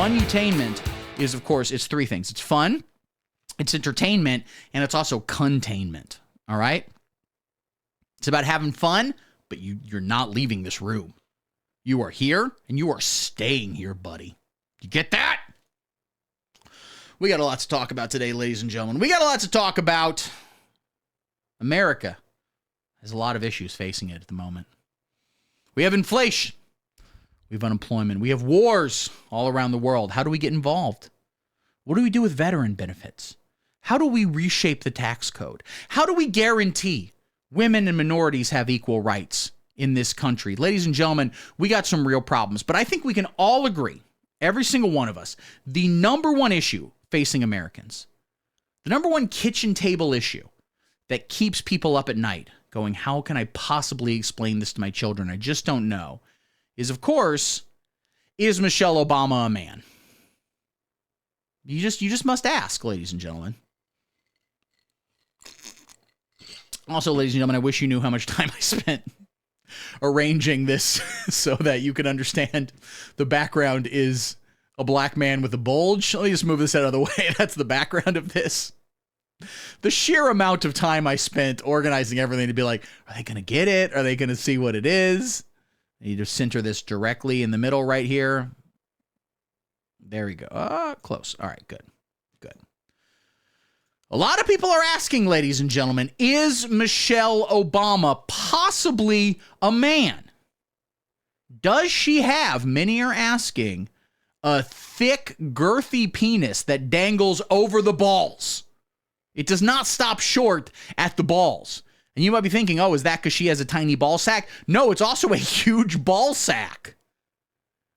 Funutainment is, of course, it's three things. It's fun, it's entertainment, and it's also containment. All right? It's about having fun, but you're not leaving this room. You are here, and you are staying here, buddy. You get that? We got a lot to talk about today, ladies and gentlemen. We got a lot to talk about. America has a lot of issues facing it at the moment. We have inflation. We have unemployment. We have wars all around the world. How do we get involved? What do we do with veteran benefits? How do we reshape the tax code? How do we guarantee women and minorities have equal rights in this country? Ladies and gentlemen, we got some real problems, but I think we can all agree, every single one of us, the number one issue facing Americans, the number one kitchen table issue that keeps people up at night going, how can I possibly explain this to my children? I just don't know. Is, of course, is Michelle Obama a man? You just must ask, ladies and gentlemen. Also, ladies and gentlemen, I wish you knew how much time I spent arranging this so that you can understand the background is a black man with a bulge. Let me just move this out of the way. That's the background of this. The sheer amount of time I spent organizing everything to be like, are they going to get it? Are they going to see what it is? You just center this directly in the middle right here. There we go. Close. All right, good. A lot of people are asking, ladies and gentlemen, is Michelle Obama possibly a man? Does she have, many are asking, a thick, girthy penis that dangles over the balls? It does not stop short at the balls. And you might be thinking, oh, is that because she has a tiny ball sack? No, it's also a huge ball sack.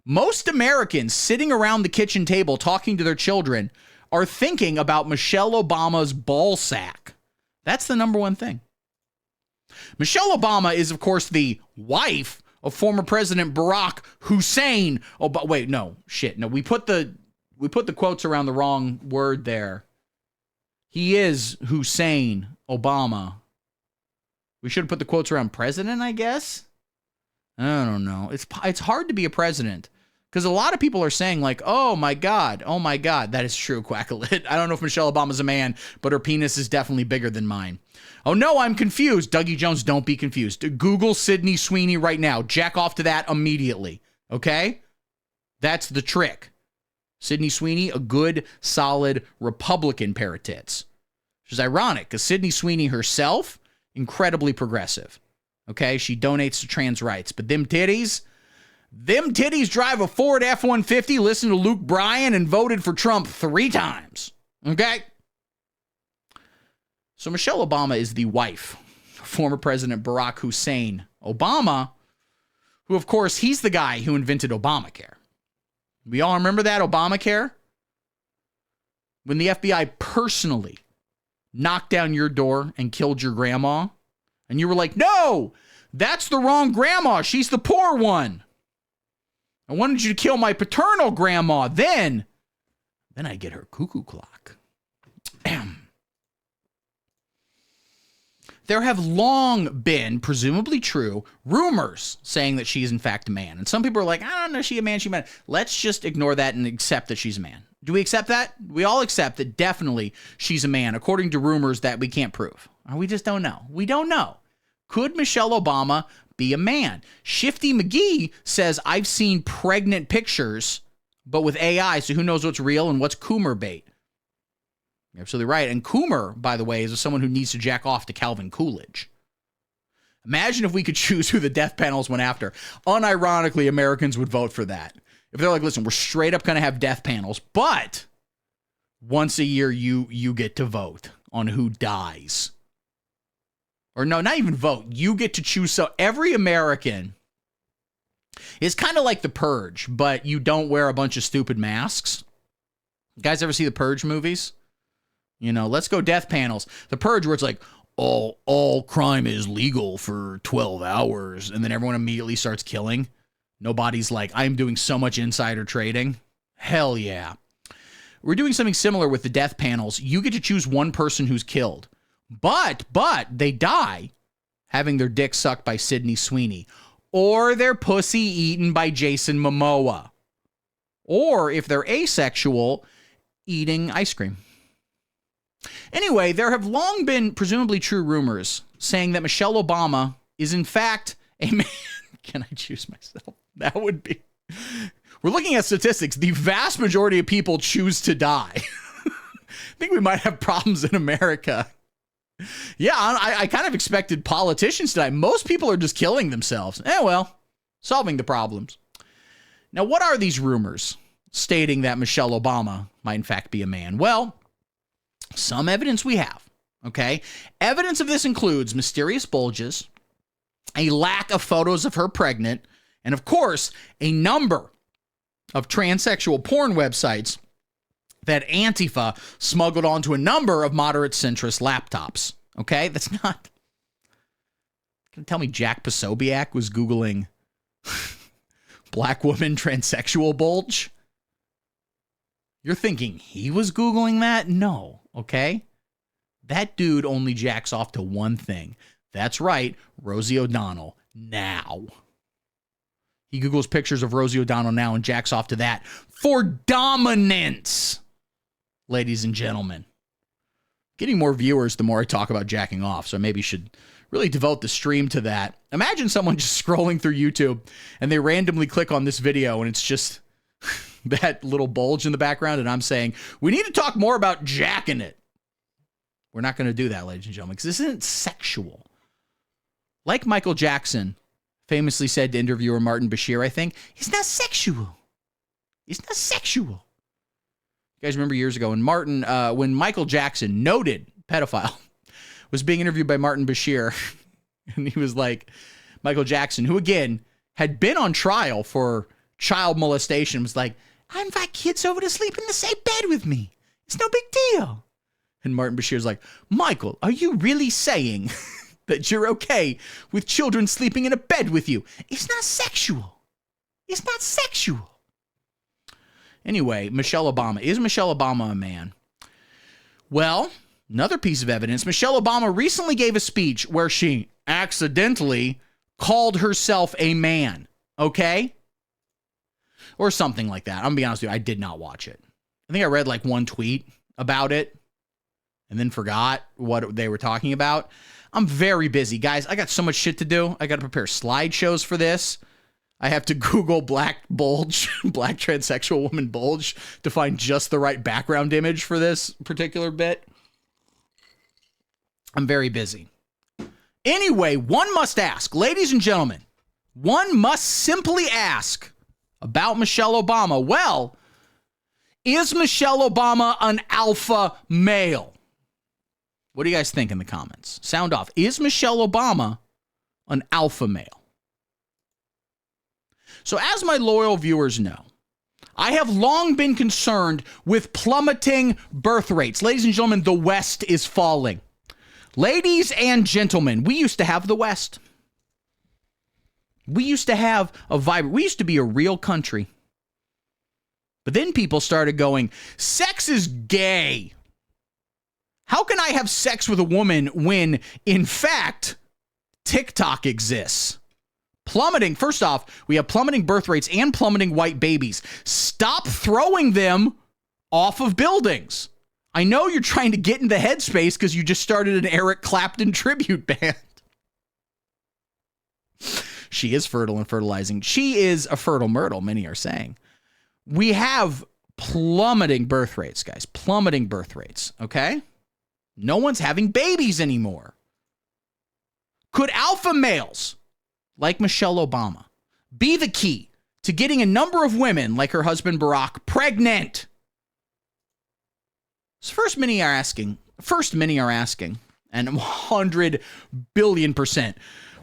Most Americans sitting around the kitchen table talking to their children are thinking about Michelle Obama's ball sack. That's the number one thing. Michelle Obama is, of course, the wife of former President Barack Hussein. Oh, but wait, no, shit. No, we put the quotes around the wrong word there. He is Hussein Obama. We should have put the quotes around president, I guess. I don't know. It's hard to be a president because a lot of people are saying like, oh my God. That is true, Quackalit. I don't know if Michelle Obama's a man, but her penis is definitely bigger than mine. Oh no, I'm confused. Dougie Jones, don't be confused. Google Sydney Sweeney right now. Jack off to that immediately. Okay? That's the trick. Sydney Sweeney, a good, solid Republican pair of tits. Which is ironic because Sydney Sweeney herself, incredibly progressive. Okay? She donates to trans rights. But them titties drive a Ford F-150, listen to Luke Bryan, and voted for Trump 3 times. Okay? So Michelle Obama is the wife of former President Barack Hussein Obama, who, of course, he's the guy who invented Obamacare. We all remember that, Obamacare? When the FBI personally knocked down your door and killed your grandma, and you were like, no, that's the wrong grandma. She's the poor one. I wanted you to kill my paternal grandma. Then I get her cuckoo clock. There have long been, presumably true, rumors saying that she is in fact a man. And some people are like, I don't know, is she a man, she a man. Let's just ignore that and accept that she's a man. Do we accept that? We all accept that definitely she's a man, according to rumors that we can't prove. Or we just don't know. We don't know. Could Michelle Obama be a man? Shifty McGee says, I've seen pregnant pictures, but with AI, so who knows what's real and what's Coomer bait. You're absolutely right. And Coomer, by the way, is someone who needs to jack off to Calvin Coolidge. Imagine if we could choose who the death panels went after. Unironically, Americans would vote for that. If they're like, listen, we're straight up going to have death panels, but once a year you get to vote on who dies. Or no, not even vote. You get to choose. So every American is kind of like The Purge, but you don't wear a bunch of stupid masks. You guys ever see the Purge movies? You know, let's go death panels. The Purge, where it's like, all crime is legal for 12 hours, and then everyone immediately starts killing. Nobody's like, I'm doing so much insider trading. Hell yeah. We're doing something similar with the death panels. You get to choose one person who's killed, but they die having their dick sucked by Sydney Sweeney, or their pussy eaten by Jason Momoa, or if they're asexual, eating ice cream. Anyway, there have long been presumably true rumors saying that Michelle Obama is in fact a man. Can I choose myself? That would be. We're looking at statistics. The vast majority of people choose to die. I think we might have problems in America. Yeah, I kind of expected politicians to die. Most people are just killing themselves. Well, solving the problems. Now, what are these rumors stating that Michelle Obama might in fact be a man? Well, some evidence we have, okay? Evidence of this includes mysterious bulges, a lack of photos of her pregnant, and of course, a number of transsexual porn websites that Antifa smuggled onto a number of moderate centrist laptops. Okay, that's not gonna tell me Jack Posobiec was Googling black woman transsexual bulge. You're thinking he was Googling that? No, okay? That dude only jacks off to one thing. That's right, Rosie O'Donnell now. He Googles pictures of Rosie O'Donnell now and jacks off to that for dominance. Ladies and gentlemen, getting more viewers the more I talk about jacking off, so I maybe should really devote the stream to that. Imagine someone just scrolling through YouTube and they randomly click on this video and it's just that little bulge in the background and I'm saying, we need to talk more about jacking it. We're not going to do that, ladies and gentlemen, because this isn't sexual. Like Michael Jackson famously said to interviewer Martin Bashir, I think, it's not sexual. It's not sexual. You guys remember years ago when Michael Jackson, noted pedophile, was being interviewed by Martin Bashir, and he was like, Michael Jackson, who again had been on trial for child molestation, was like, I invite kids over to sleep in the same bed with me. It's no big deal. And Martin Bashir's like, Michael, are you really saying that you're okay with children sleeping in a bed with you? It's not sexual. It's not sexual. Anyway, Michelle Obama. Is Michelle Obama a man? Well, another piece of evidence. Michelle Obama recently gave a speech where she accidentally called herself a man. Okay? Or something like that. I'm going to be honest with you. I did not watch it. I think I read like one tweet about it and then forgot what they were talking about. I'm very busy, guys. I got so much shit to do. I got to prepare slideshows for this. I have to Google black bulge, black transsexual woman bulge to find just the right background image for this particular bit. I'm very busy. Anyway, one must ask, ladies and gentlemen, one must simply ask about Michelle Obama. Well, is Michelle Obama an alpha male? What do you guys think in the comments? Sound off. Is Michelle Obama an alpha male? So as my loyal viewers know, I have long been concerned with plummeting birth rates. Ladies and gentlemen, the West is falling. Ladies and gentlemen, we used to have the West. We used to have a vibrant, we used to be a real country. But then people started going, sex is gay. How can I have sex with a woman when, in fact, TikTok exists? Plummeting. First off, we have plummeting birth rates and plummeting white babies. Stop throwing them off of buildings. I know you're trying to get in the headspace because you just started an Eric Clapton tribute band. She is fertile and fertilizing. She is a fertile myrtle, many are saying. We have plummeting birth rates, guys. Plummeting birth rates, okay? No one's having babies anymore. Could alpha males like Michelle Obama be the key to getting a number of women like her husband Barack pregnant? So first many are asking, and 100 billion%.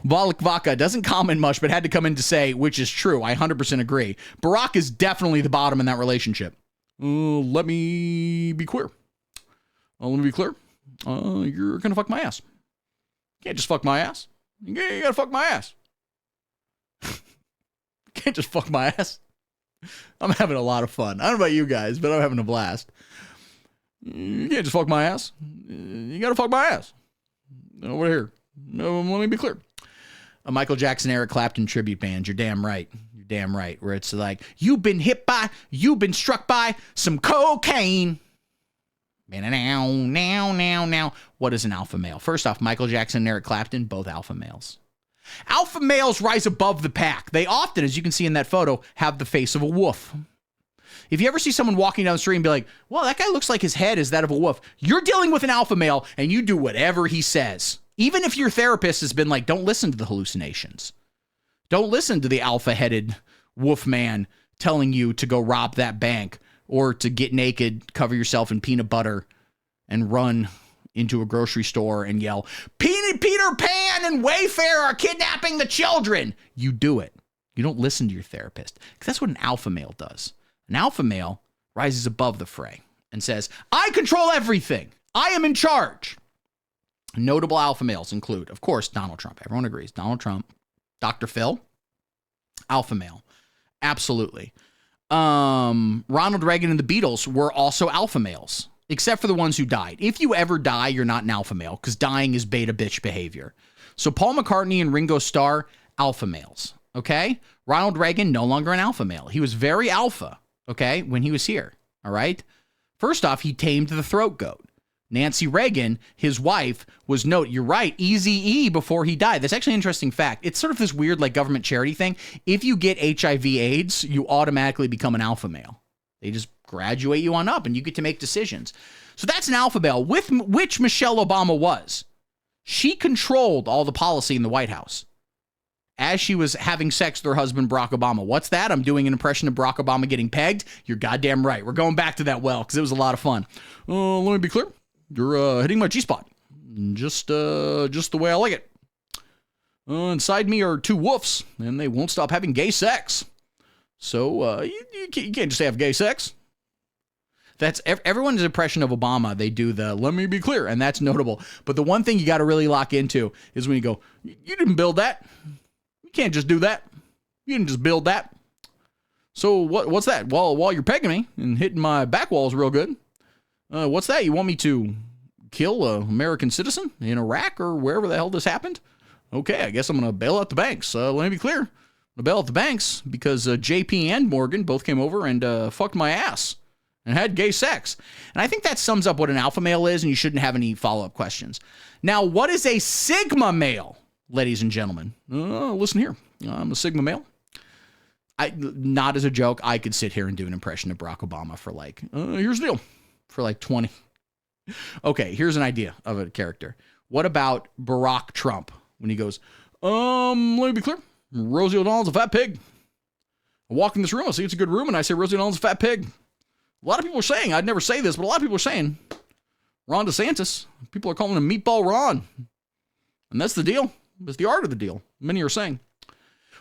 Volk Vaca doesn't comment much, but had to come in to say, which is true. I 100% agree. Barack is definitely the bottom in that relationship. Let me be clear. You're going to fuck my ass. You can't just fuck my ass. You got to fuck my ass. Can't just fuck my ass. I'm having a lot of fun. I don't know about you guys, but I'm having a blast. You can't just fuck my ass. You got to fuck my ass. Over here. No, let me be clear. A Michael Jackson, Eric Clapton tribute band. You're damn right. You're You're damn right. Where it's like, you've been struck by some cocaine. Now. What is an alpha male? First off, Michael Jackson and Eric Clapton, both alpha males. Alpha males rise above the pack. They often, as you can see in that photo, have the face of a wolf. If you ever see someone walking down the street and be like, well, that guy looks like his head is that of a wolf, you're dealing with an alpha male and you do whatever he says. Even if your therapist has been like, don't listen to the hallucinations. Don't listen to the alpha-headed wolf man telling you to go rob that bank or to get naked, cover yourself in peanut butter, and run into a grocery store and yell, Peter Pan and Wayfair are kidnapping the children. You do it. You don't listen to your therapist. Because that's what an alpha male does. An alpha male rises above the fray and says, I control everything. I am in charge. Notable alpha males include, of course, Donald Trump. Everyone agrees. Donald Trump. Dr. Phil. Alpha male. Absolutely. Ronald Reagan and the Beatles were also alpha males, except for the ones who died. If you ever die, you're not an alpha male because dying is beta bitch behavior. So Paul McCartney and Ringo Starr, alpha males. Okay? Ronald Reagan, no longer an alpha male. He was very alpha, okay, when he was here. All right? First off, he tamed the throat goat. Nancy Reagan, his wife, was you're right, Eazy-E before he died. That's actually an interesting fact. It's sort of this weird like government charity thing. If you get HIV AIDS, you automatically become an alpha male. They just graduate you on up and you get to make decisions. So that's an alpha male, with which Michelle Obama was. She controlled all the policy in the White House as she was having sex with her husband, Barack Obama. What's that? I'm doing an impression of Barack Obama getting pegged? You're goddamn right. We're going back to that well because it was a lot of fun. Let me be clear. You're hitting my G-spot. Just the way I like it. Inside me are two wolves, and they won't stop having gay sex. So you can't just have gay sex. That's everyone's impression of Obama. They do the let me be clear, and that's notable. But the one thing you got to really lock into is when you go, you didn't build that. You can't just do that. You didn't just build that. So what's that? Well, while you're pegging me and hitting my back walls real good, what's that? You want me to kill an American citizen in Iraq or wherever the hell this happened? Okay, I guess I'm going to bail out the banks. Let me be clear. I'm going to bail out the banks because JP and Morgan both came over and fucked my ass and had gay sex. And I think that sums up what an alpha male is, and you shouldn't have any follow-up questions. Now, what is a sigma male, ladies and gentlemen? Listen here. I'm a sigma male. Not as a joke, I could sit here and do an impression of Barack Obama for like, here's the deal, for like 20. Okay, here's an idea of a character. What about Barack Trump when he goes, let me be clear. Rosie O'Donnell's a fat pig. I walk in this room, I see it's a good room, and I say Rosie O'Donnell's a fat pig. A lot of people are saying, I'd never say this, but a lot of people are saying Ron DeSantis. People are calling him Meatball Ron. And that's the deal. That's the art of the deal. Many are saying.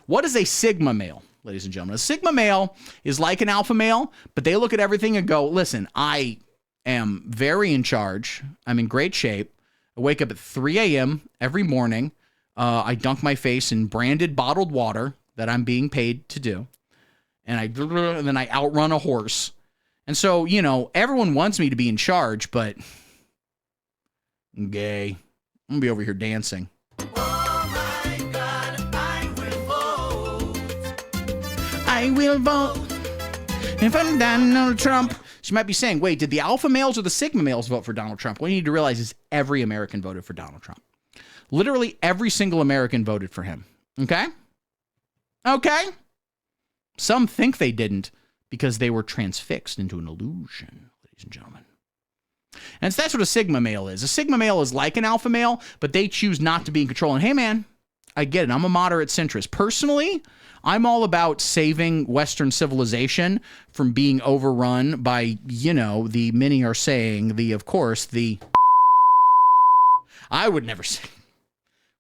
What is a sigma male, ladies and gentlemen? A sigma male is like an alpha male, but they look at everything and go, listen, I am very in charge. I'm in great shape. I wake up at 3 a.m. every morning. I dunk my face in branded bottled water that I'm being paid to do. And then I outrun a horse. And so, everyone wants me to be in charge, but I'm gay. I'm going to be over here dancing. Oh my God, I will vote. If I'm Donald Trump. She might be saying, wait, did the alpha males or the sigma males vote for Donald Trump? What you need to realize is every American voted for Donald Trump. Literally every single American voted for him. Okay? Okay? Some think they didn't because they were transfixed into an illusion, ladies and gentlemen. And that's what a sigma male is. A sigma male is like an alpha male, but they choose not to be in control. And hey, man, I get it. I'm a moderate centrist. Personally, I'm all about saving Western civilization from being overrun by, the many are saying, I would never say,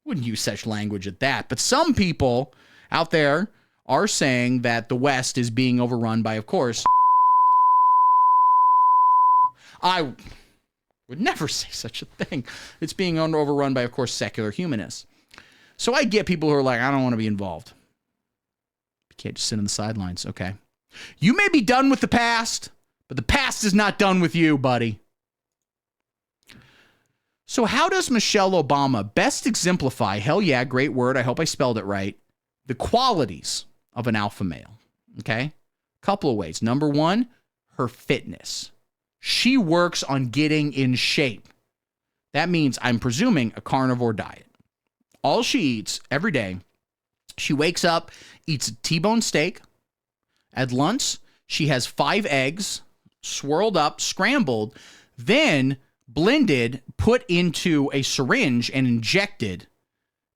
wouldn't use such language at that. But some people out there are saying that the West is being overrun by, of course, I would never say such a thing. It's being overrun by, of course, secular humanists. So I get people who are like, I don't want to be involved. You can't just sit on the sidelines. Okay. You may be done with the past, but the past is not done with you, buddy. So how does Michelle Obama best exemplify, hell yeah, great word, I hope I spelled it right, the qualities of an alpha male. Okay? Couple of ways. Number one, her fitness. She works on getting in shape. That means, I'm presuming, a carnivore diet. All she eats every day, she wakes up, eats a T-bone steak. At lunch, she has 5 eggs, swirled up, scrambled, then blended, put into a syringe, and injected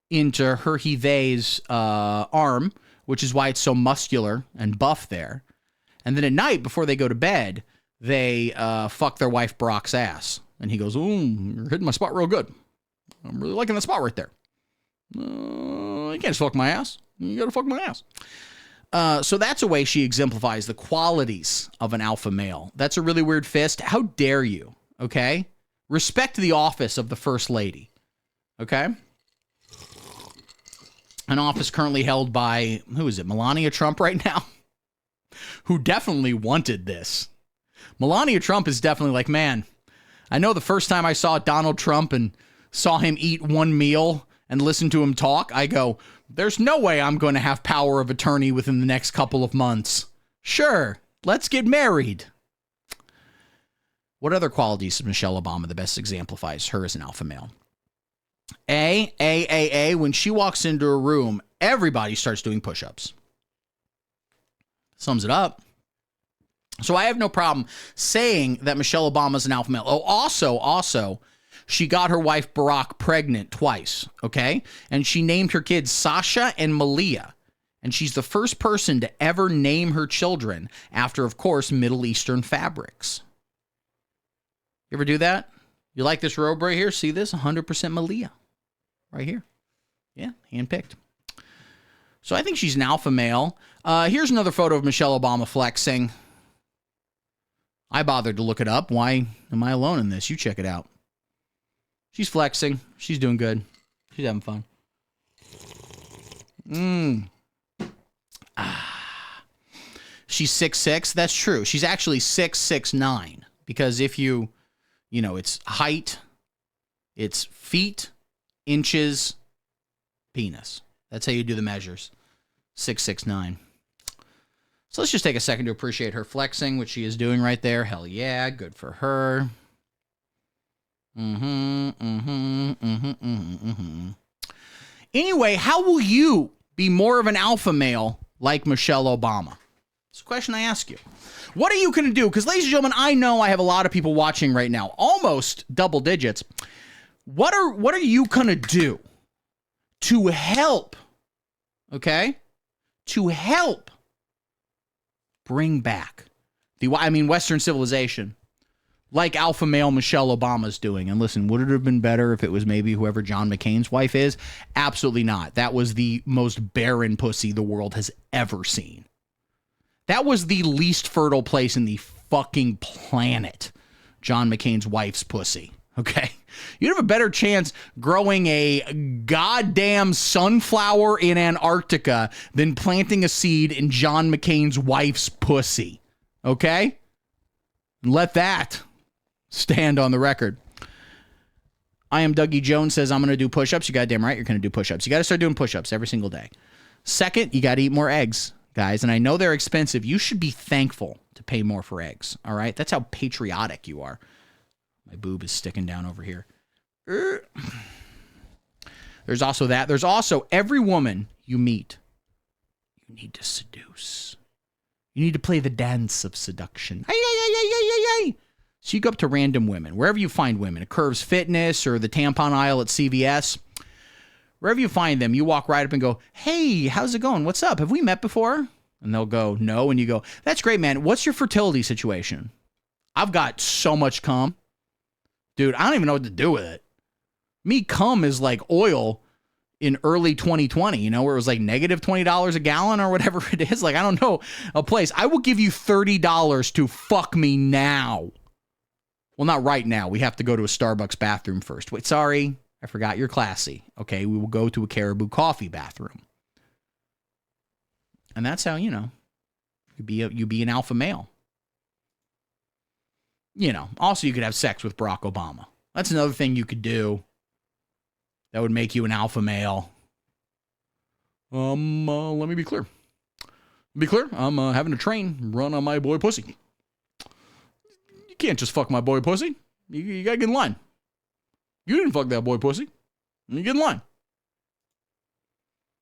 into her Hive's arm, which is why it's so muscular and buff there. And then at night, before they go to bed, they fuck their wife Barack's ass. And he goes, "Ooh, you're hitting my spot real good. I'm really liking that spot right there. You can't just fuck my ass. You got to fuck my ass." So that's a way she exemplifies the qualities of an alpha male. That's a really weird fist. How dare you? Okay? Respect the office of the First Lady. Okay? An office currently held by, who is it, Melania Trump right now? Who definitely wanted this. Melania Trump is definitely like, man, I know the first time I saw Donald Trump and saw him eat one meal and listen to him talk, I go, there's no way I'm going to have power of attorney within the next couple of months. Sure, let's get married. What other qualities of Michelle Obama that best exemplifies her as an alpha male? When she walks into a room, everybody starts doing push-ups. Sums it up. So I have no problem saying that Michelle Obama's an alpha male. Oh, also, she got her wife Barack pregnant twice, okay? And she named her kids Sasha and Malia. And she's the first person to ever name her children after, of course, Middle Eastern fabrics. You ever do that? You like this robe right here? See this? 100% Malia. Right here. Yeah, handpicked. So I think she's an alpha male. Here's another photo of Michelle Obama flexing. I bothered to look it up. Why am I alone in this? You check it out. She's flexing. She's doing good. She's having fun. She's 6'6". That's true. She's actually 6'9". Because if it's height, it's feet, inches, penis. That's how you do the measures. 6'9". So let's just take a second to appreciate her flexing, which she is doing right there. Hell yeah, good for her. Anyway, how will you be more of an alpha male like Michelle Obama? It's a question I ask you. What are you going to do? Because, ladies and gentlemen, I know I have a lot of people watching right now, almost double digits. What are you going to do to help, okay, to help bring back Western civilization like alpha male Michelle Obama's doing? And listen, would it have been better if it was maybe whoever John McCain's wife is? Absolutely not. That was the most barren pussy the world has ever seen. That was the least fertile place in the fucking planet, John McCain's wife's pussy. Okay? You'd have a better chance growing a goddamn sunflower in Antarctica than planting a seed in John McCain's wife's pussy. Okay? Let that stand on the record. I am Dougie Jones says, I'm going to do push-ups. You goddamn right you're going to do push-ups. You got to start doing push-ups every single day. Second, you got to eat more eggs, guys. And I know they're expensive. You should be thankful to pay more for eggs. All right? That's how patriotic you are. My boob is sticking down over here. There's also that. There's also every woman you meet, you need to seduce. You need to play the dance of seduction. So you go up to random women, wherever you find women, at Curves Fitness or the tampon aisle at CVS, wherever you find them, you walk right up and go, hey, how's it going? What's up? Have we met before? And they'll go, no. And you go, that's great, man. What's your fertility situation? I've got so much cum. Dude, I don't even know what to do with it. Me cum is like oil in early 2020, where it was like negative $20 a gallon or whatever it is. Like, I don't know a place. I will give you $30 to fuck me now. Well, not right now. We have to go to a Starbucks bathroom first. Wait, sorry. I forgot you're classy. Okay, we will go to a Caribou Coffee bathroom. And that's how, you be an alpha male. Also you could have sex with Barack Obama. That's another thing you could do that would make you an alpha male. Let me be clear. Be clear, I'm having a train run on my boy pussy. You can't just fuck my boy pussy. You gotta get in line. You didn't fuck that boy pussy. You get in line.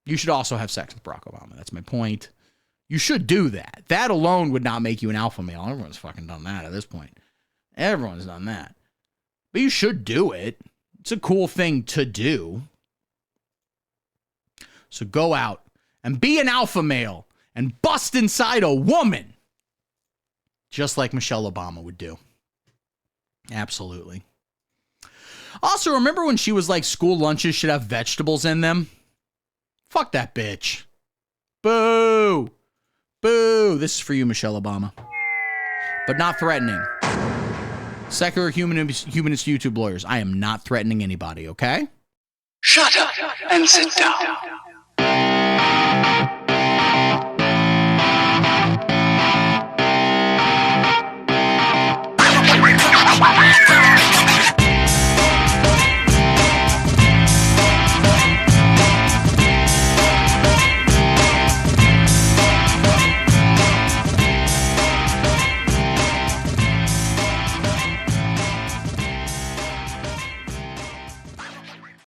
You should also have sex with Barack Obama. That's my point. You should do that. That alone would not make you an alpha male. Everyone's fucking done that at this point. Everyone's done that. But you should do it. It's a cool thing to do. So go out and be an alpha male and bust inside a woman. Just like Michelle Obama would do. Absolutely. Also, remember when she was like, school lunches should have vegetables in them? Fuck that bitch. Boo. Boo. This is for you, Michelle Obama. But not threatening. Secular humanist YouTube lawyers. I am not threatening anybody, okay? Shut up and sit down.